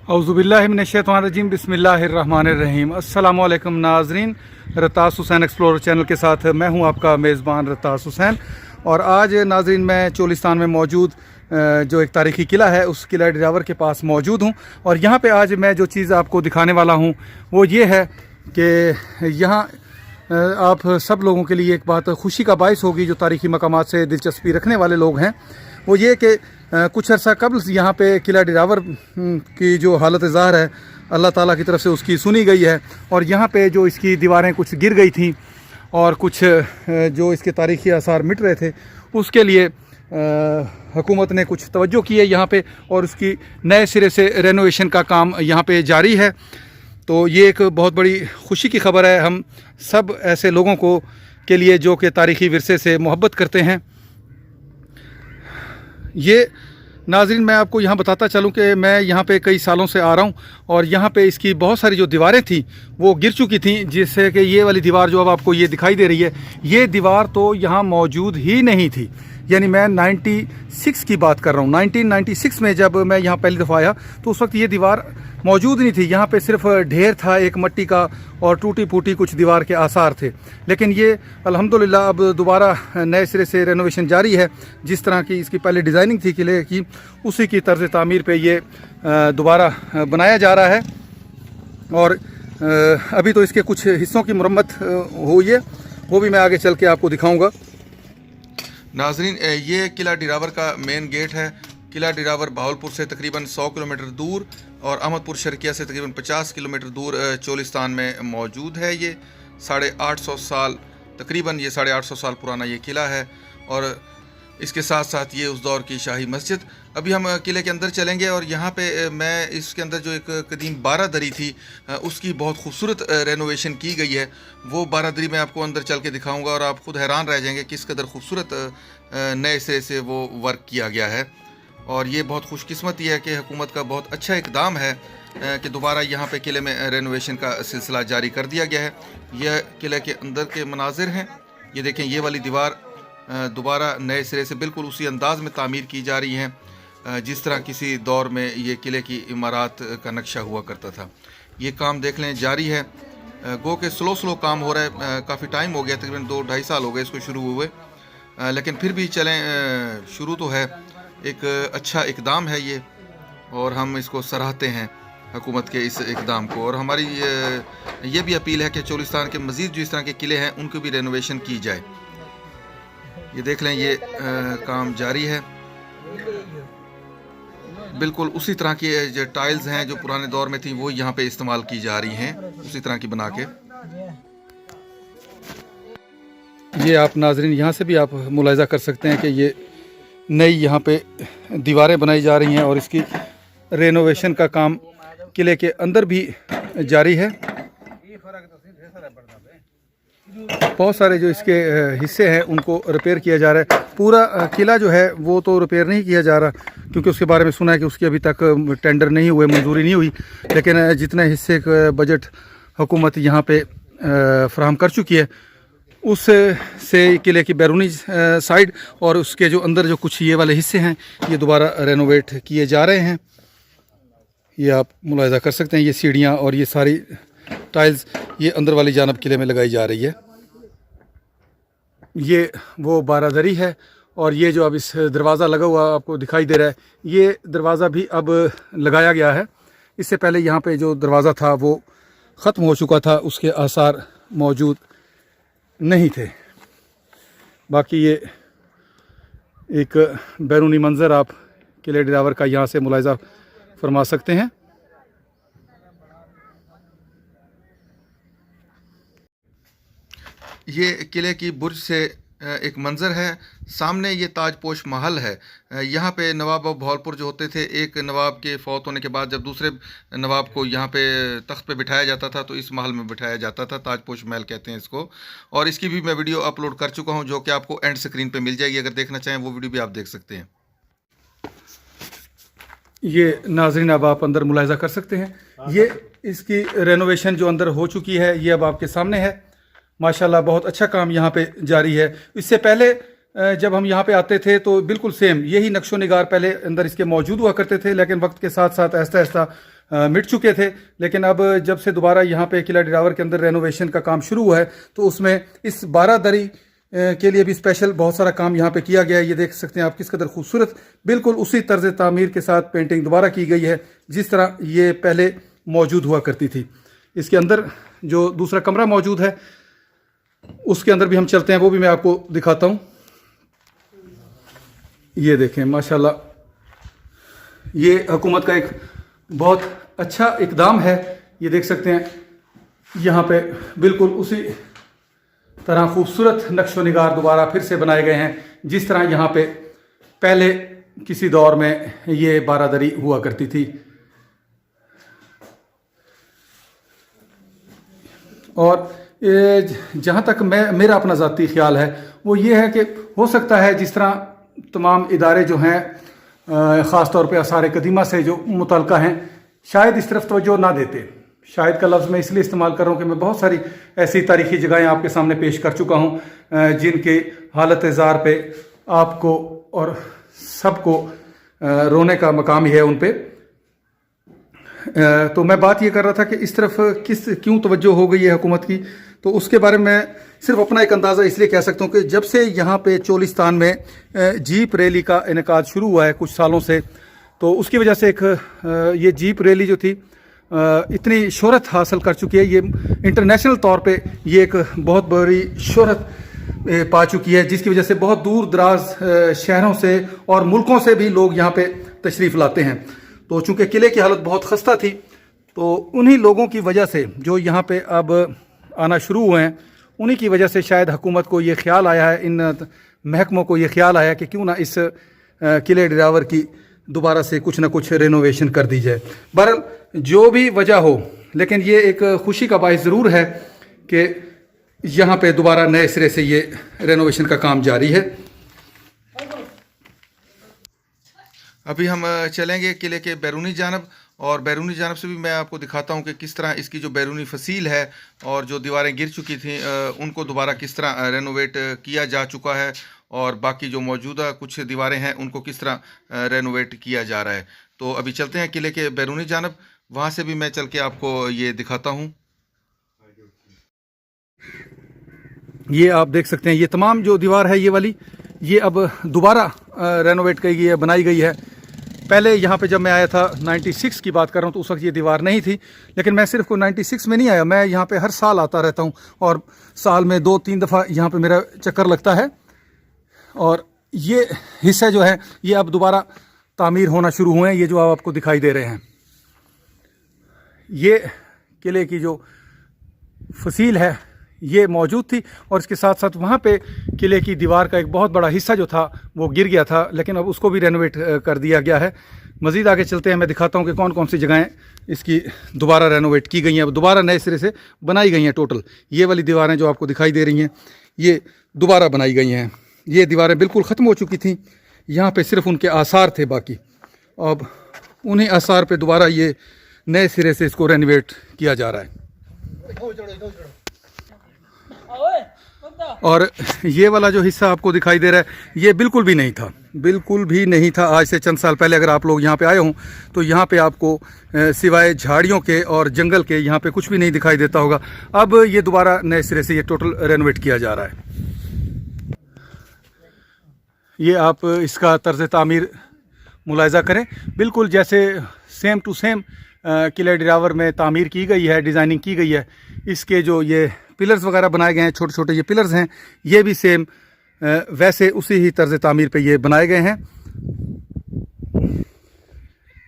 औज़ुबिल्लाहिमिनश्शैतानिर्रजीम बिस्मिल्लाहिर्रहमानिर्रहीम। अस्सलामु अलैकुम नाज़रीन, रतास हुसैन एक्सप्लोरर चैनल के साथ मैं हूं आपका मेज़बान रतास हुसैन। और आज नाज़रीन मैं चोलिस्तान में मौजूद जो एक तारीख़ी किला है उस किला डिरावर के पास मौजूद हूं। और यहाँ पे आज मैं जो चीज़ आपको दिखाने वाला हूं वो ये है कि यहाँ आप सब लोगों के लिए एक बात खुशी का बायस होगी जो तारीख़ी मकामात से दिलचस्पी रखने वाले लोग हैं, वो ये कि कुछ अर्सा कबल यहाँ पे किला डिरावर की जो हालत ज़ाहर है अल्लाह ताला की तरफ से उसकी सुनी गई है। और यहाँ पे जो इसकी दीवारें कुछ गिर गई थी और कुछ जो इसके तारीख़ी आसार मिट रहे थे उसके लिए हुकूमत ने कुछ तवज्जो की है यहाँ पे, और उसकी नए सिरे से रेनोवेशन का काम यहाँ पे जारी है। तो ये एक बहुत बड़ी खुशी की खबर है हम सब ऐसे लोगों को के लिए जो कि तारीख़ी विरसे से मोहब्बत करते हैं। ये नाज़रीन मैं आपको यहाँ बताता चलूँ कि मैं यहाँ पे कई सालों से आ रहा हूँ और यहाँ पे इसकी बहुत सारी जो दीवारें थी वो गिर चुकी थी, जिससे कि ये वाली दीवार जो अब आपको ये दिखाई दे रही है ये दीवार तो यहाँ मौजूद ही नहीं थी। यानी मैं 96 की बात कर रहा हूँ। 1996 में जब मैं यहाँ पहली दफ़ा आया तो उस वक्त ये दीवार मौजूद नहीं थी। यहाँ पे सिर्फ ढेर था एक मट्टी का और टूटी फूटी कुछ दीवार के आसार थे। लेकिन ये अल्हम्दुलिल्लाह अब दोबारा नए सिरे से रेनोवेशन जारी है। जिस तरह की इसकी पहले डिज़ाइनिंग थी किले की उसी की तर्ज तामीर पे ये दोबारा बनाया जा रहा है। और अभी तो इसके कुछ हिस्सों की मुरम्मत हुई है, वो भी मैं आगे चल के आपको दिखाऊँगा। नाजरीन ये किला डिरावर का मेन गेट है। किला डिरावर बहावलपुर से तकरीबन 100 किलोमीटर दूर और अहमदपुर शर्किया से तकरीबन 50 किलोमीटर दूर चोलिस्तान में मौजूद है। ये 850 साल तकरीबन 850 साल पुराना ये किला है। और इसके साथ साथ ये उस दौर की शाही मस्जिद। अभी हम किले के अंदर चलेंगे और यहाँ पे मैं इसके अंदर जो एक कदीम बारादरी थी उसकी बहुत खूबसूरत रेनोवेशन की गई है। वो बारादरी मैं आपको अंदर चल के दिखाऊंगा और आप खुद हैरान रह जाएंगे किस कदर खूबसूरत नए सिरे से वो वर्क किया गया है। और ये बहुत खुशकिस्मती है कि हुकूमत का बहुत अच्छा इकदाम है कि दोबारा यहाँ पे किले में रेनोवेशन का सिलसिला जारी कर दिया गया है। यह किले के अंदर के मनाजिर हैं। ये देखें, ये वाली दीवार दोबारा नए सिरे से बिल्कुल उसी अंदाज़ में तामीर की जा रही हैं जिस तरह किसी दौर में ये किले की इमारत का नक्शा हुआ करता था। ये काम देख लें जारी है। गो के स्लो काम हो रहा है। काफ़ी टाइम हो गया, तकरीबन 2-2.5 साल हो गए इसको शुरू हुए, लेकिन फिर भी चलें शुरू तो है। एक अच्छा इकदाम है ये और हम इसको सराहते हैं हुकूमत के इस इकदाम को। और हमारी ये भी अपील है कि चोलिस्तान के मज़ीद जो इस तरह के किले हैं उनको भी रेनोवेशन की जाए। ये देख लें, ये काम जारी है। बिल्कुल उसी तरह की जो टाइल्स हैं जो पुराने दौर में थी वो यहाँ पे इस्तेमाल की जा रही हैं, उसी तरह की बना के। ये आप नाजरीन यहाँ से भी आप मुलाहिज़ा कर सकते हैं कि ये नई यहाँ पे दीवारें बनाई जा रही हैं और इसकी रेनोवेशन का काम किले के अंदर भी जारी है। बहुत सारे जो इसके हिस्से हैं उनको रिपेयर किया जा रहा है। पूरा किला जो है वो तो रिपेयर नहीं किया जा रहा क्योंकि उसके बारे में सुना है कि उसकी अभी तक टेंडर नहीं हुए, मंजूरी नहीं हुई। लेकिन जितने हिस्से का बजट हुकूमत यहाँ पे फराहम कर चुकी है उस से किले की बैरूनी साइड और उसके जो अंदर जो कुछ ये वाले हिस्से हैं ये दोबारा रेनोवेट किए जा रहे हैं। ये आप मुलाहिज़ा कर सकते हैं। ये सीढ़ियाँ और ये सारी टाइल्स ये अंदर वाली जानब किले में लगाई जा रही है। ये वो बारादरी है और ये जो अब इस दरवाज़ा लगा हुआ आपको दिखाई दे रहा है ये दरवाज़ा भी अब लगाया गया है। इससे पहले यहाँ पे जो दरवाज़ा था वो ख़त्म हो चुका था, उसके आसार मौजूद नहीं थे। बाकी ये एक बैरूनी मंज़र आप किले डिरावर का यहाँ से मुलाहिज़ा फरमा सकते हैं। ये किले की बुर्ज से एक मंज़र है। सामने ये ताजपोश महल है। यहाँ पे नवाब ऑफ बहावलपुर जो होते थे, एक नवाब के फौत होने के बाद जब दूसरे नवाब को यहाँ पे तख्त पे बिठाया जाता था तो इस महल में बिठाया जाता था। ताजपोश महल कहते हैं इसको। और इसकी भी मैं वीडियो अपलोड कर चुका हूँ जो कि आपको एंड स्क्रीन पे मिल जाएगी। अगर देखना चाहें वो वीडियो भी आप देख सकते हैं। ये नाज़रीन अब आप अंदर मुलाहिज़ा कर सकते हैं। ये इसकी रेनोवेशन जो अंदर हो चुकी है ये अब आपके सामने है। माशाल्लाह बहुत अच्छा काम यहाँ पे जारी है। इससे पहले जब हम यहाँ पे आते थे तो बिल्कुल सेम यही नक्शो निगार पहले अंदर इसके मौजूद हुआ करते थे, लेकिन वक्त के साथ साथ आहिस्ता आहिस्ता मिट चुके थे, लेकिन अब जब से दोबारा यहाँ पे किला डिरावर के अंदर रेनोवेशन का काम शुरू हुआ है तो उसमें इस 12 दरी के लिए भी स्पेशल बहुत सारा काम यहाँ पे किया गया है। ये देख सकते हैं आप किस कदर खूबसूरत, बिल्कुल उसी तर्ज तामीर के साथ पेंटिंग दोबारा की गई है जिस तरह ये पहले मौजूद हुआ करती थी। इसके अंदर जो दूसरा कमरा मौजूद है उसके अंदर भी हम चलते हैं, वो भी मैं आपको दिखाता हूँ। ये देखें माशाल्लाह, ये हुकूमत का एक बहुत अच्छा इकदाम है। ये देख सकते हैं यहाँ पे बिल्कुल उसी तरह खूबसूरत नक्शो निगार दोबारा फिर से बनाए गए हैं जिस तरह यहाँ पे पहले किसी दौर में ये 12 दरी हुआ करती थी। और जहाँ तक मेरा अपना ज़ाती ख्याल है वो ये है कि हो सकता है जिस तरह तमाम इदारे जो हैं ख़ास तौर पे आसार कदीमा से जो मुतल्लिक़ हैं शायद इस तरफ तवज्जो ना देते। शायद का लफ्ज़ मैं इसलिए इस्तेमाल कर रहा हूँ कि मैं बहुत सारी ऐसी तारीख़ी जगहें आपके सामने पेश कर चुका हूँ जिनके हालत ज़ार पे आपको और सबको रोने का मकाम ही है उन पे। तो मैं बात ये कर रहा था कि इस तरफ क्यों तवज्जो हो गई है हुकूमत की, तो उसके बारे में सिर्फ अपना एक अंदाज़ा इसलिए कह सकता हूँ कि जब से यहाँ पे चोलिस्तान में जीप रैली का इनेकाद शुरू हुआ है कुछ सालों से, तो उसकी वजह से एक ये जीप रैली जो थी इतनी शोहरत हासिल कर चुकी है, ये इंटरनेशनल तौर पे ये एक बहुत बड़ी शोहरत पा चुकी है, जिसकी वजह से बहुत दूर दराज शहरों से और मुल्कों से भी लोग यहाँ पे तशरीफ़ लाते हैं। तो चूँकि किले की हालत बहुत खस्ता थी, तो उन्हीं लोगों की वजह से जो यहाँ पे अब आना शुरू हुए हैं, उन्हीं की वजह से शायद हुकूमत को ये ख्याल आया है, इन महकमों को ये ख्याल आया कि क्यों ना इस किले डिरावर की दोबारा से कुछ ना कुछ रेनोवेशन कर दी जाए। बहरहाल जो भी वजह हो, लेकिन ये एक खुशी का बाइस ज़रूर है कि यहाँ पे दोबारा नए सिरे से ये रेनोवेशन का काम जारी है। अभी हम चलेंगे किले के बैरूनी जानब, और बैरूनी जानब से भी मैं आपको दिखाता हूँ कि किस तरह इसकी जो बैरूनी फसील है और जो दीवारें गिर चुकी थी उनको दोबारा किस तरह रेनोवेट किया जा चुका है, और बाकी जो मौजूदा कुछ दीवारें हैं उनको किस तरह रेनोवेट किया जा रहा है। तो अभी चलते हैं किले के बैरूनी जानब, वहाँ से भी मैं चल के आपको ये दिखाता हूँ। ये आप देख सकते हैं ये तमाम जो दीवार है ये वाली, ये अब दोबारा रेनोवेट की गई है, बनाई गई है। पहले यहाँ पे जब मैं आया था 96 की बात कर रहा हूँ तो उस वक्त ये दीवार नहीं थी, लेकिन मैं सिर्फ 96 में नहीं आया, मैं यहाँ पे हर साल आता रहता हूँ और साल में 2-3 दफ़ा यहाँ पे मेरा चक्कर लगता है। और ये हिस्से जो है ये अब दोबारा तामीर होना शुरू हुए हैं, ये जो आपको दिखाई दे रहे हैं। ये किले की जो फसील है ये मौजूद थी, और इसके साथ साथ वहाँ पे किले की दीवार का एक बहुत बड़ा हिस्सा जो था वो गिर गया था, लेकिन अब उसको भी रेनोवेट कर दिया गया है। मज़ीद आगे चलते हैं, मैं दिखाता हूँ कि कौन कौन सी जगहें इसकी दोबारा रेनोवेट की गई हैं, अब दोबारा नए सिरे से बनाई गई हैं। टोटल ये वाली दीवारें जो आपको दिखाई दे रही हैं ये दोबारा बनाई गई हैं। ये दीवारें बिल्कुल ख़त्म हो चुकी थी, यहाँ पे सिर्फ उनके आसार थे बाकी, अब उन्हीं आसार पे दोबारा ये नए सिरे से इसको रेनोवेट किया जा रहा है। और ये वाला जो हिस्सा आपको दिखाई दे रहा है ये बिल्कुल भी नहीं था, बिल्कुल भी नहीं था। आज से चंद साल पहले अगर आप लोग यहाँ पे आए हों तो यहाँ पे आपको सिवाय झाड़ियों के और जंगल के यहाँ पे कुछ भी नहीं दिखाई देता होगा। अब ये दोबारा नए सिरे से ये टोटल रेनोवेट किया जा रहा है। ये आप इसका तर्ज तामीर मुलाहिज़ा करें, बिल्कुल जैसे सेम टू सेम किले डिरावर में तामीर की गई है, डिज़ाइनिंग की गई है। इसके जो ये पिलर्स वगैरह बनाए गए हैं, छोटे छोटे ये पिलर्स हैं, ये भी सेम वैसे उसी ही तर्ज तामीर पे ये बनाए गए हैं।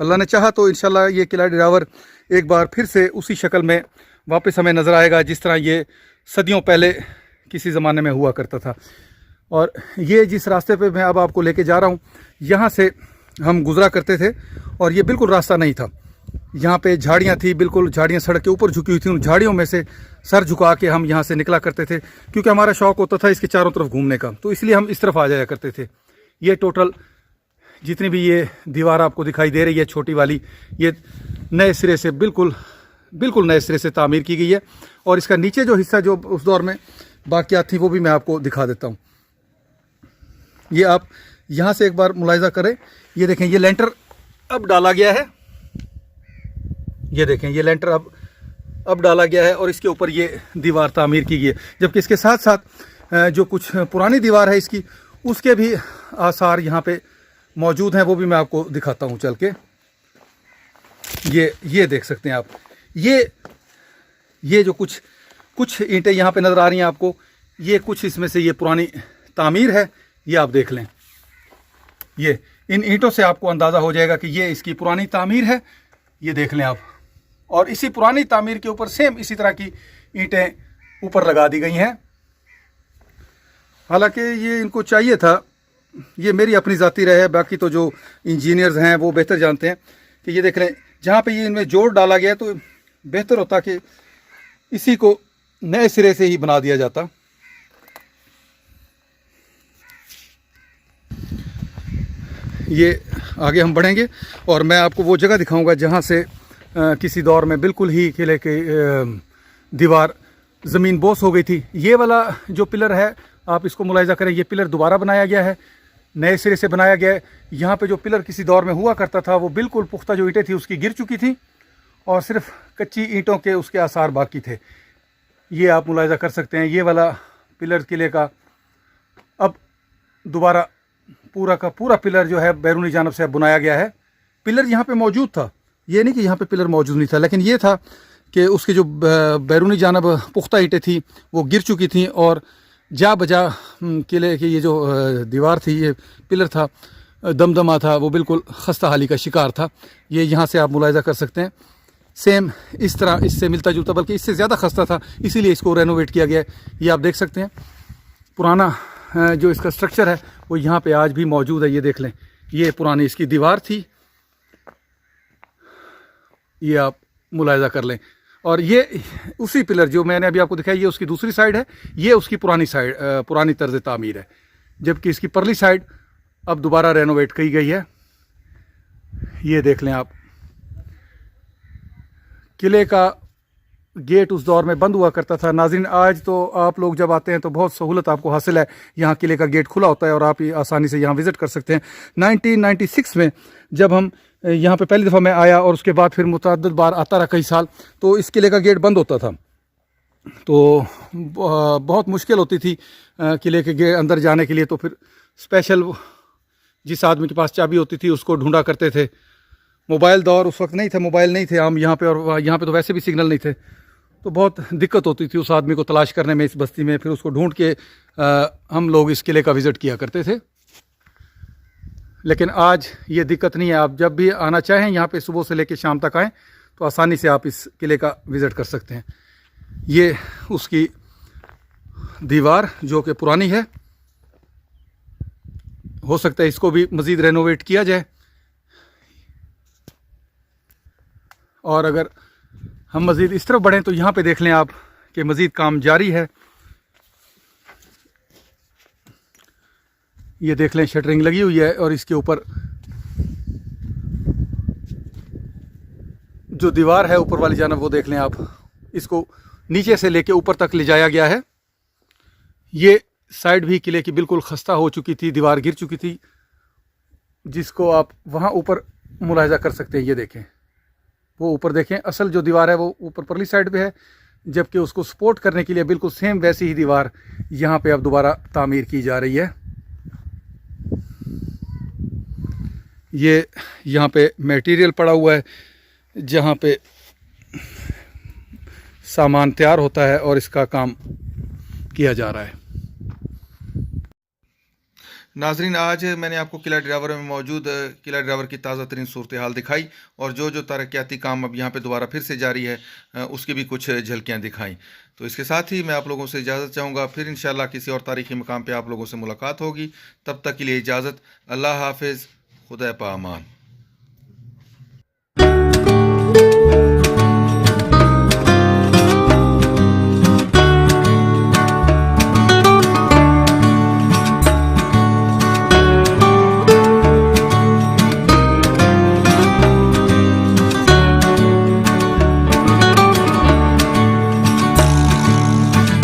अल्लाह ने चाहा तो इंशाल्लाह ये किला डिरावर एक बार फिर से उसी शक्ल में वापस हमें नज़र आएगा जिस तरह ये सदियों पहले किसी ज़माने में हुआ करता था। और ये जिस रास्ते पे मैं अब आपको लेके जा रहा हूँ, यहाँ से हम गुज़रा करते थे और ये बिल्कुल रास्ता नहीं था। यहाँ पे झाड़ियाँ थी, बिल्कुल झाड़ियाँ सड़क के ऊपर झुकी हुई थी। उन झाड़ियों में से सर झुका के हम यहाँ से निकला करते थे, क्योंकि हमारा शौक़ होता था इसके चारों तरफ घूमने का, तो इसलिए हम इस तरफ आ जाया करते थे। ये टोटल जितनी भी ये दीवार आपको दिखाई दे रही है छोटी वाली, ये नए सिरे से बिल्कुल नए सिरे से तामीर की गई है। और इसका नीचे जो हिस्सा जो उस दौर में बाकियात थी वो भी मैं आपको दिखा देता हूँ। ये आप यहाँ से एक बार मुलाहिज़ा करें, ये देखें ये लेंटर अब डाला गया है। ये देखें, ये लेंटर अब डाला गया है और इसके ऊपर ये दीवार तामीर की गई है। जबकि इसके साथ साथ जो कुछ पुरानी दीवार है इसकी, उसके भी आसार यहाँ पे मौजूद हैं, वो भी मैं आपको दिखाता हूँ चल के। ये देख सकते हैं आप, ये जो कुछ ईंटें यहाँ पे नज़र आ रही हैं आपको, ये कुछ इसमें से ये पुरानी तामीर है। ये आप देख लें, ये इन ईंटों से आपको अंदाज़ा हो जाएगा कि ये इसकी पुरानी तामीर है। ये देख लें आप, और इसी पुरानी तामीर के ऊपर सेम इसी तरह की ईंटें ऊपर लगा दी गई हैं। हालांकि ये इनको चाहिए था, ये मेरी अपनी ज़ाती राय है, बाकी तो जो इंजीनियर्स हैं वो बेहतर जानते हैं कि ये देख लें, जहाँ पे ये इनमें जोड़ डाला गया तो बेहतर होता कि इसी को नए सिरे से ही बना दिया जाता। ये आगे हम बढ़ेंगे और मैं आपको वो जगह दिखाऊंगा जहाँ से किसी दौर में बिल्कुल ही किले की दीवार ज़मीन बोस हो गई थी। ये वाला जो पिलर है, आप इसको मुलाहिजा करें, ये पिलर दोबारा बनाया गया है, नए सिरे से बनाया गया है। यहाँ पे जो पिलर किसी दौर में हुआ करता था वो बिल्कुल पुख्ता जो ईंटें थी उसकी गिर चुकी थी और सिर्फ कच्ची ईंटों के उसके आसार बाकी थे। ये आप मुलाहिजा कर सकते हैं, ये वाला पिलर किले का अब दोबारा पूरा का पूरा पिलर जो है बैरूनी जानब से अब बनाया गया है। पिलर यहाँ पे मौजूद था, ये नहीं कि यहाँ पे पिलर मौजूद नहीं था, लेकिन ये था कि उसकी जो बैरूनी जानब पुख्ता ईंटें थी वो गिर चुकी थी और जा बजा किले की ये जो दीवार थी, ये पिलर था, दमदमा था, वो बिल्कुल खस्ता हाली का शिकार था। ये यहाँ से आप मुलाहिजा कर सकते हैं, सेम इस तरह इससे मिलता जुलता, बल्कि इससे ज़्यादा खस्ता था, इसीलिए इसको रेनोवेट किया गया है। ये आप देख सकते हैं, पुराना जो इसका स्ट्रक्चर है वो यहाँ पे आज भी मौजूद है। ये देख लें, ये पुरानी इसकी दीवार थी, ये आप मुलाहिजा कर लें। और ये उसी पिलर जो मैंने अभी आपको दिखाया, ये उसकी दूसरी साइड है, ये उसकी पुरानी साइड, पुरानी तर्ज तामीर है, जबकि इसकी परली साइड अब दोबारा रेनोवेट की गई है। ये देख लें आप, किले का गेट उस दौर में बंद हुआ करता था। नाज़रीन, आज तो आप लोग जब आते हैं तो बहुत सहूलत आपको हासिल है, यहाँ किले का गेट खुला होता है और आप आसानी से यहाँ विज़िट कर सकते हैं। 1996 में जब हम यहाँ पे पहली दफ़ा मैं आया और उसके बाद फिर मुतअद्दिद बार आता रहा कई साल, तो इस किले का गेट बंद होता था, तो बहुत मुश्किल होती थी किले के गेट अंदर जाने के लिए। तो फिर स्पेशल जिस आदमी के पास चाबी होती थी उसको ढूंढा करते थे। मोबाइल दौर उस वक्त नहीं थे, मोबाइल नहीं थे आम यहाँ पे, और यहाँ पे तो वैसे भी सिग्नल नहीं थे, तो बहुत दिक्कत होती थी उस आदमी को तलाश करने में इस बस्ती में। फिर उसको ढूंढ के हम लोग इस किले का विज़िट किया करते थे। लेकिन आज ये दिक्कत नहीं है, आप जब भी आना चाहें यहाँ पे सुबह से लेकर शाम तक आएँ तो आसानी से आप इस किले का विज़िट कर सकते हैं। ये उसकी दीवार जो कि पुरानी है, हो सकता है इसको भी मज़ीद रेनोवेट किया जाए। और अगर हम मज़ीद इस तरफ बढ़ें तो यहाँ पे देख लें आप कि मज़ीद काम जारी है। ये देख लें, शटरिंग लगी हुई है और इसके ऊपर जो दीवार है ऊपर वाली जानब वो देख लें आप, इसको नीचे से लेके ऊपर तक ले जाया गया है। ये साइड भी किले की बिल्कुल खस्ता हो चुकी थी, दीवार गिर चुकी थी, जिसको आप वहाँ ऊपर मुलाहिजा कर सकते हैं। ये देखें, वो ऊपर देखें, असल जो दीवार है वो ऊपर परली साइड पे है, जबकि उसको सपोर्ट करने के लिए बिल्कुल सेम वैसी ही दीवार यहाँ पे अब दोबारा तामीर की जा रही है। ये यहाँ पे मटेरियल पड़ा हुआ है जहाँ पे सामान तैयार होता है और इसका काम किया जा रहा है। नाजरीन, आज मैंने आपको किला डिरावर में मौजूद किला डिरावर की ताज़ा तरीन सूरत हाल दिखाई और जो तरक्याती काम अब यहाँ पे दोबारा फिर से जारी है उसकी भी कुछ झलकियाँ दिखाई। तो इसके साथ ही मैं आप लोगों से इजाज़त चाहूँगा, फिर इंशाअल्लाह किसी और तारीख़ी मकाम पे आप लोगों से मुलाकात होगी। तब तक के लिए इजाज़त, अल्लाह हाफिज़, खुदा पामान।